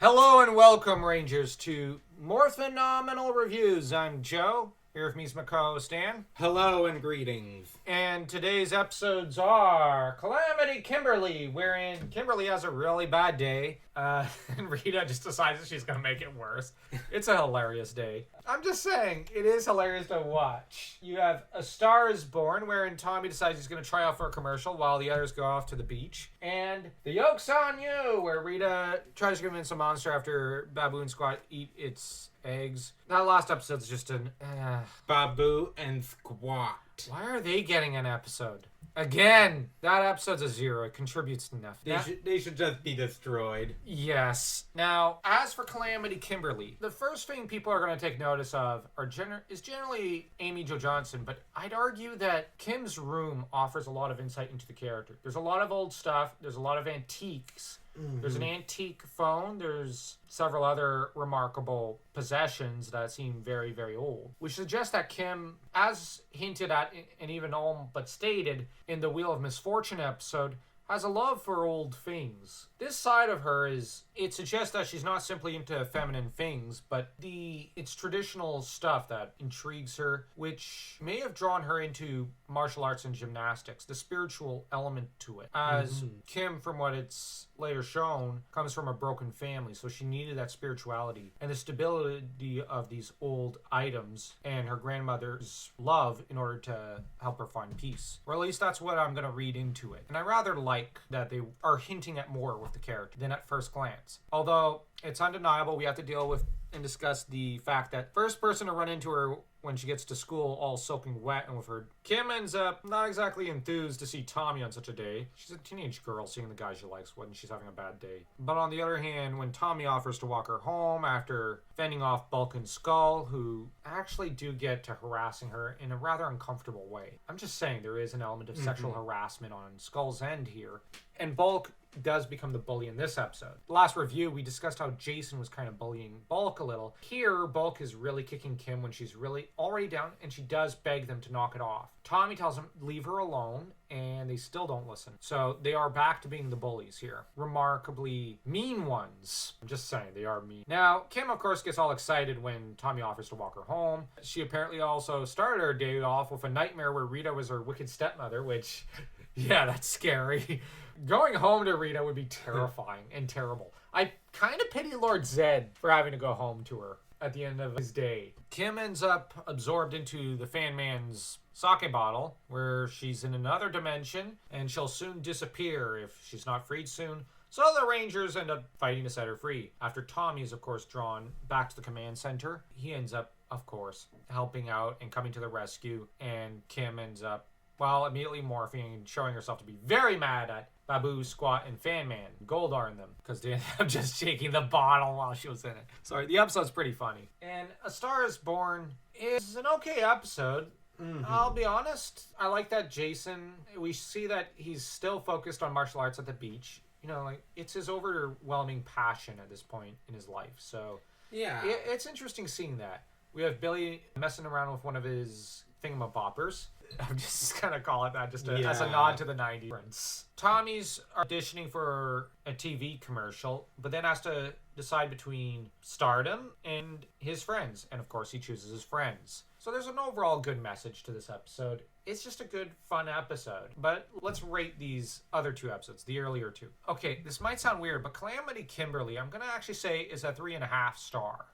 Hello and welcome, Rangers, to Morphenomenal Reviews. I'm Joe. Here with me is my co-host Dan. Hello and greetings. And today's episodes are Calamity, Kimberly, wherein Kimberly has a really bad day, and Rita just decides that she's going to make it worse. It's a hilarious day. I'm just saying, it is hilarious to watch. You have A Star is Born, wherein Tommy decides he's going to try out for a commercial while the others go off to the beach. And The Yoke's on You, where Rita tries to convince a monster after Baboon Squad eat its eggs. That last episode's just an... Babu and Squat. Why are they getting an episode? Again, that episode's a 0. It contributes to nothing. They should just be destroyed. Yes. Now, as for Calamity Kimberly, the first thing people are going to take notice of is generally Amy Jo Johnson, but I'd argue that Kim's room offers a lot of insight into the character. There's a lot of old stuff. There's a lot of antiques. Mm-hmm. There's an antique phone. There's several other remarkable possessions that seem very, very old, which suggests that Kim, as hinted at and even all but stated in the Wheel of Misfortune episode, has a love for old things. This side of her it suggests that she's not simply into feminine things, but it's traditional stuff that intrigues her, which may have drawn her into martial arts and gymnastics, the spiritual element to it. As Kim, from what it's later shown, comes from a broken family, so she needed that spirituality and the stability of these old items and her grandmother's love in order to help her find peace. Or at least that's what I'm going to read into it. And I rather like that they are hinting at more with the character than at first glance. Although it's undeniable, we have to deal with and discuss the fact that first person to run into her when she gets to school all soaking wet and with her, Kim ends up not exactly enthused to see Tommy on such a day. She's a teenage girl seeing the guy she likes when she's having a bad day. But on the other hand, when Tommy offers to walk her home after fending off Bulk and Skull, who actually do get to harassing her in a rather uncomfortable way. I'm just saying there is an element of sexual harassment on Skull's end here. And Bulk does become the bully in this episode. Last review, we discussed how Jason was kind of bullying Bulk a little. Here, Bulk is really kicking Kim when she's really already down, and she does beg them to knock it off. Tommy tells them, leave her alone, and they still don't listen. So they are back to being the bullies here. Remarkably mean ones. I'm just saying, they are mean. Now, Kim, of course, gets all excited when Tommy offers to walk her home. She apparently also started her day off with a nightmare where Rita was her wicked stepmother, which... yeah, that's scary. Going home to Rita would be terrifying and terrible. I kind of pity Lord Zed for having to go home to her at the end of his day. Kim ends up absorbed into the Fan Man's sake bottle, where she's in another dimension, and she'll soon disappear if she's not freed soon. So the Rangers end up fighting to set her free. After Tommy is, of course, drawn back to the command center, he ends up, of course, helping out and coming to the rescue, and Kim ends up immediately morphing and showing herself to be very mad at Babu, Squat, and Fan Man. Goldar in them, because they ended up just shaking the bottle while she was in it. Sorry, the episode's pretty funny. And A Star is Born is an okay episode. I'll be honest, I like that Jason, we see that he's still focused on martial arts at the beach. You know, like, it's his overwhelming passion at this point in his life. So, yeah, it's interesting seeing that. We have Billy messing around with one of his thingamaboppers. I'm just gonna call it that, just as a nod to the 90s. Tommy's auditioning for a TV commercial, but then has to decide between stardom and his friends. And of course, he chooses his friends. So there's an overall good message to this episode. It's just a good, fun episode. But let's rate these other two episodes, the earlier two. Okay, this might sound weird, but Calamity Kimberly, I'm gonna actually say is a 3.5 star.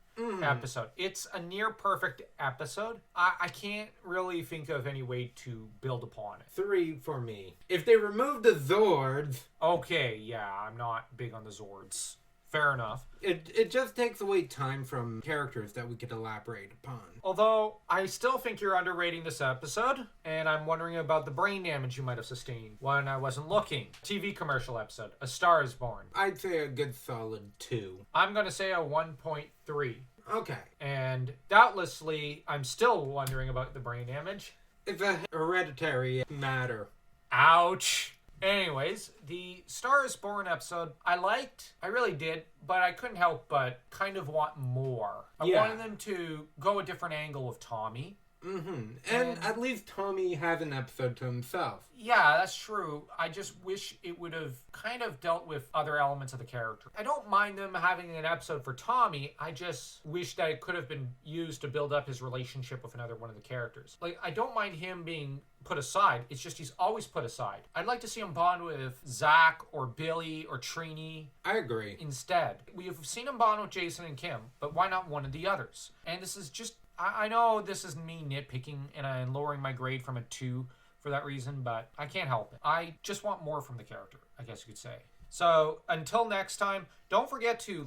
Episode. It's a near perfect episode. I can't really think of any way to build upon it. 3 for me. If they removed the Zords... Okay, yeah, I'm not big on the Zords. Fair enough. It just takes away time from characters that we could elaborate upon. Although, I still think you're underrating this episode, and I'm wondering about the brain damage you might have sustained when I wasn't looking. TV commercial episode, A Star is Born. I'd say a good solid 2. I'm going to say a 1.3. Okay. And doubtlessly, I'm still wondering about the brain damage. It's a hereditary matter. Ouch. Anyways, the Star is Born episode, I liked. I really did. But I couldn't help but kind of want more. I wanted them to go a different angle with Tommy. And at least Tommy has an episode to himself. Yeah, that's true. I just wish it would have kind of dealt with other elements of the character. I don't mind them having an episode for Tommy. I just wish that it could have been used to build up his relationship with another one of the characters. Like, I don't mind him being put aside. It's just he's always put aside. I'd like to see him bond with Zach or Billy or Trini. I agree. Instead, we've seen him bond with Jason and Kim, but why not one of the others? And this is just... I know this is me nitpicking and I'm lowering my grade from a 2 for that reason, but I can't help it. I just want more from the character, I guess you could say. So, until next time, don't forget to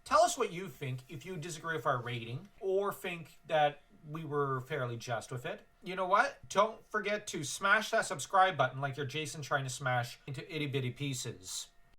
tell us what you think if you disagree with our rating, or think that we were fairly just with it. You know what? Don't forget to smash that subscribe button like you're Jason trying to smash into itty bitty pieces.